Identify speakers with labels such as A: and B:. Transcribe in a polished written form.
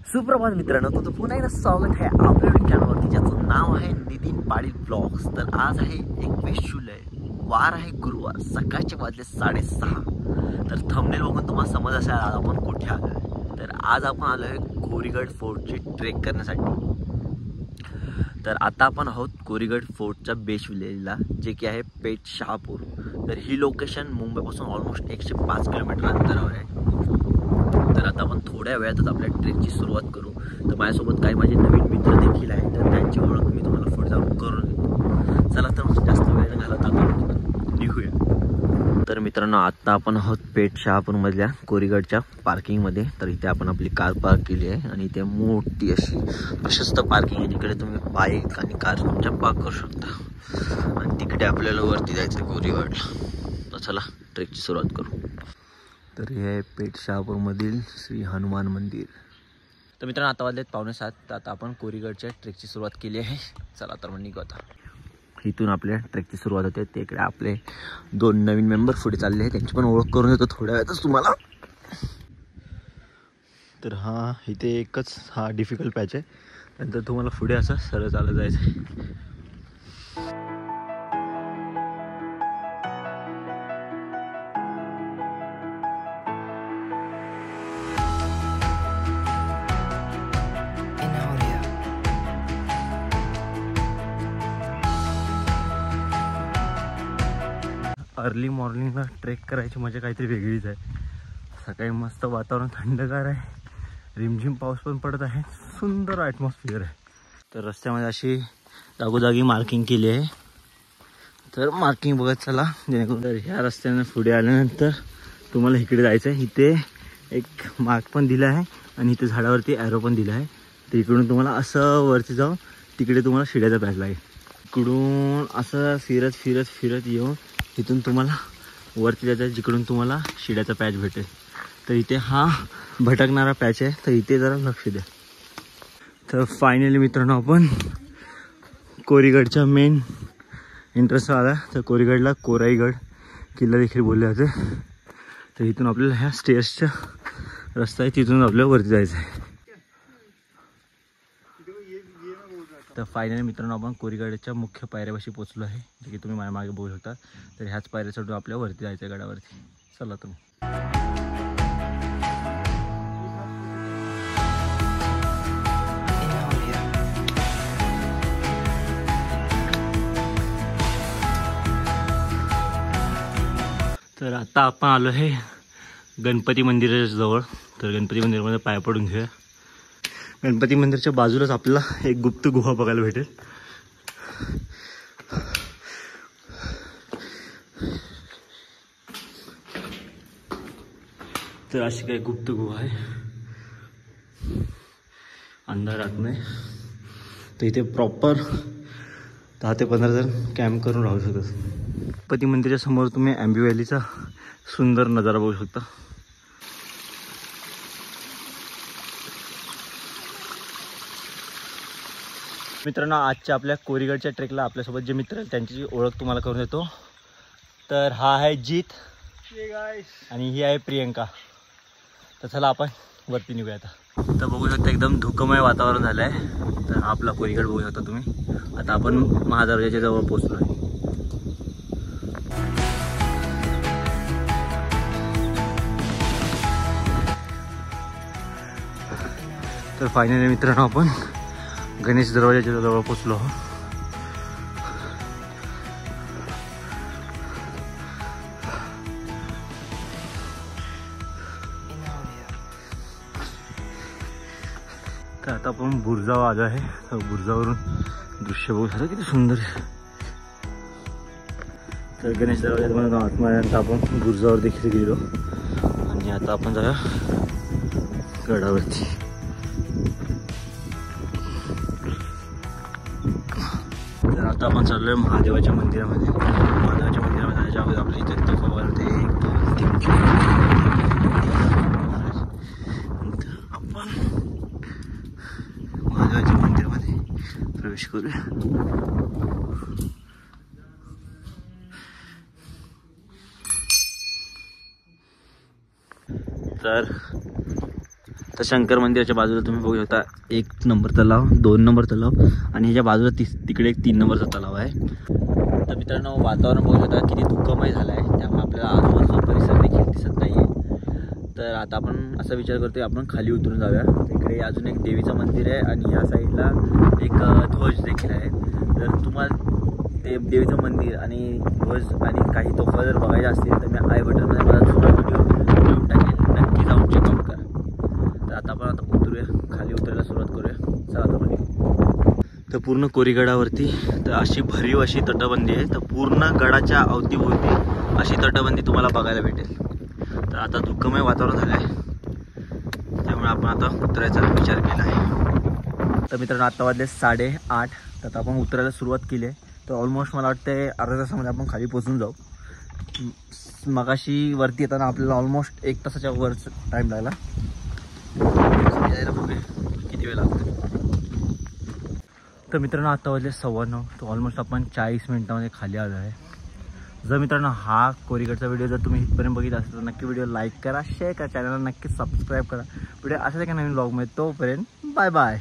A: सुप्रभात मित्रांनो, तुमचं पुन्हा एकदा स्वागत आहे आपल्या चॅनलवरती ज्याचं नाव आहे नितीन पाटील ब्लॉग्स। तर आज आहे 21 जुलै, वार आहे गुरुवार, सकाळचे वाजले 6:30। तर थंबनेल बघून तुम्हाला समज असेल आज आपण कुठे आलो आहे। तर आज आपण आलो आहे कोरीगड फोर्टची ट्रेक करण्यासाठी। तर आता आपण आहोत कोरीगड फोर्टच्या बेस विलेजला, जे की आहे पेठ शहापूर। तर ही लोकेशन मुंबईपासून ऑलमोस्ट 105 किलोमीटर अंतरावर आहे। तर आता आपण थोड्या वेळातच आपल्या ट्रेकची सुरुवात करू। तर माझ्यासोबत काही माझे नवीन मित्र देखील आहेत, तर त्यांची ओळख मी तुम्हाला पुढे जाऊन करून देतो। चला तर जास्त वेळ न घालवता आपण निघूया। तर मित्रांनो, आत्ता आपण आहोत पेठ शहापूरमधल्या कोरीगडच्या पार्किंगमध्ये। तर इथे आपण आपली कार पार्क केली आहे आणि इथे मोठी अशी प्रशस्त पार्किंग आहे, जिकडे तुम्ही बाईक आणि कार तुमच्या पार्क करू शकता। आणि तिकडे आपल्याला वरती जायचं आहे कोरीगडला। तर चला ट्रेकची सुरुवात करू। तर हे आहे पेठ शहापूरमधील श्री हनुमान मंदिर। तर मित्रांनो, आता वाजलेत 6:45। तर आता आपण कोरीगडच्या ट्रेकची सुरुवात केली आहे। चला तर मग निघू आता। इथून आपल्या ट्रेकची सुरुवात होते। ते इकडे आपले 2 नवीन मेंबर पुढे चालले आहेत, त्यांची पण ओळख करून देतो थोड्या वेळातच तुम्हाला। तर हा इथे एकच हा डिफिकल्ट पॅच आहे, नंतर तुम्हाला पुढे असं सरळ चालत जायचं आहे। अर्ली मॉर्निंगला ट्रेक करायची मजा काहीतरी वेगळीच आहे। सकाळी मस्त वातावरण थंडगार आहे, रिमझिम पाऊस पण पडत आहे, सुंदर ॲटमॉस्फिअर आहे। तर रस्त्यामध्ये अशी जागोजागी मार्किंग केली आहे, तर मार्किंग बघत चला जेणेकरून। तर ह्या रस्त्याने पुढे आल्यानंतर तुम्हाला इकडे जायचं आहे। इथे एक मार्क पण दिला आहे आणि इथे झाडावरती ॲरो पण दिला आहे। तर इकडून तुम्हाला असं वरती जाऊन तिकडे तुम्हाला शिड्याचा पॅच लागेल। इकडून असं फिरत फिरत फिरत येऊन इथून तुम्हाला वरती जायचं आहे, जिकडून तुम्हाला शिड्याचा पॅच भेटेल। तर इथे हा भटकणारा पॅच आहे, तर इथे जरा लक्ष द्या। तर फायनली मित्रांनो, आपण कोरीगडच्या मेन एंट्रन्सला आला। तर कोरीगडला कोराईगड किल्ला देखील बोलले जाते। तर इथून आपल्याला ह्या स्टेअर्सचा रस्ता आहे, तिथून आपल्याला वरती जायचं आहे। तर फायनली मित्रांनो, आपण कोरीगडच्या मुख्य पायऱ्यापाशी पोहोचलो आहे, जे की तुम्ही माझ्या मागे बघू शकता। तर ह्याच पायऱ्या चढून आपल्या वरती जायचं आहे गडावरती। चला तुम्ही। तर आता आपण आलो आहे गणपती मंदिराच्या जवळ। तर गणपती मंदिरामध्ये पाय पडून घेऊया। गणपती मंदिरच्या बाजूलाच आपल्याला एक गुप्त गुहा बघायला भेटेल। तर अशी काही गुप्त गुहा आहे अंधारात नाही। तर इथे प्रॉपर 10 ते 15 जण कॅम्प करून राहू शकतात। गणपती मंदिराच्या समोर तुम्ही आंबी व्हॅलीचा सुंदर नजारा बघू शकता। मित्रांनो, आजच्या आपल्या कोरीगडच्या ट्रेकला आपल्यासोबत जे मित्र आहेत त्यांची ओळख तुम्हाला करून देतो। तर हा आहे जीत आणि ही आहे प्रियंका। तर चला आपण वरती निघूया आता। तर बघू शकता एकदम धुकमय वातावरण झालं आहे। तर हा आपला कोरीगड बघू शकता तुम्ही। आता आपण महादरवाजाच्या जवळ पोहोचलो आहे। तर फायनली मित्रांनो, आपण गणेश दरवाजाच्या जवळ पोहोचलो आहोत। तर आता आपण बुरुजावर आलो आहे। तर बुरुजावरून दृश्य बघू शकता किती सुंदर आहे। तर गणेश दरवाजात आतमध्ये आपण बुरुजावर देखील गेलो आणि आता आपण जाऊया गडावरती। तर आता आपण चाललोय महादेवाच्या मंदिरामध्ये। महादेवाच्या मंदिरामध्ये जायच्या अगोदर आपल्या इथे तफावरती 1 2 3 आपण महादेवाच्या मंदिरामध्ये प्रवेश करूया। तर शंकर मंदिराच्या बाजूला तुम्ही बघू शकता 1 नंबर तलाव, 2 नंबर तलाव आणि ह्याच्या बाजूला तिकडे एक 3 नंबरचा तलाव आहे. तर मित्रांनो वातावरण बघू शकता किती धुक्कमय झालं आहे, त्यामुळे आपल्याला आजूबाजूचा परिसर देखील दिसत नाही आहे. तर आता आपण असा विचार करतोय आपण खाली उतरून जाऊया. इकडे अजून एक देवीचं मंदिर आहे आणि या साईडला एक ध्वज देखील आहे. जर तुम्हाला ते देवीचं मंदिर आणि ध्वज आणि काही तोफा जर बघायच्या असतील तर मी आय बटनमध्ये माझा जुना व्हिडिओ घेऊन टाकेल, नक्की जाऊन चेकआउट करा. तर आता आपण उतरूया, खाली उतरायला सुरुवात करूया. चला आता मध्ये. तर पूर्ण कोरीगडावरती तर अशी भरीव अशी तटबंदी आहे. तर पूर्ण गडाच्या अवतीभोवती अशी तटबंदी तुम्हाला बघायला भेटेल. तर आता धुक्कमय वातावरण झालं आहे, त्यामुळे आपण आता उतरायचा विचार केला आहे. तर मित्रांनो आता वाजले 8:30. तर आपण उतरायला सुरुवात केली आहे. तर ऑलमोस्ट मला वाटतं अर्ध्या तासामध्ये आपण खाली पोचून जाऊ. मगाशी वरती येताना आपल्याला ऑलमोस्ट 1 तासाच्या वर टाईम लागला. यायला बघूया किती वेळ लागतो. तर मित्रांनो आता वाजले 9:15. तर ऑलमोस्ट आपण 40 मिनिटामध्ये खाली आलो आहे. जर मित्रांनो हा कोरीगडचा व्हिडिओ जर तुम्ही इथपर्यंत बघितला असेल तर नक्की व्हिडिओ लाईक करा, शेअर करा, चॅनलला नक्की सबस्क्राईब करा. व्हिडिओ अशाच एका नवीन ब्लॉगमध्ये. तोपर्यंत बाय बाय.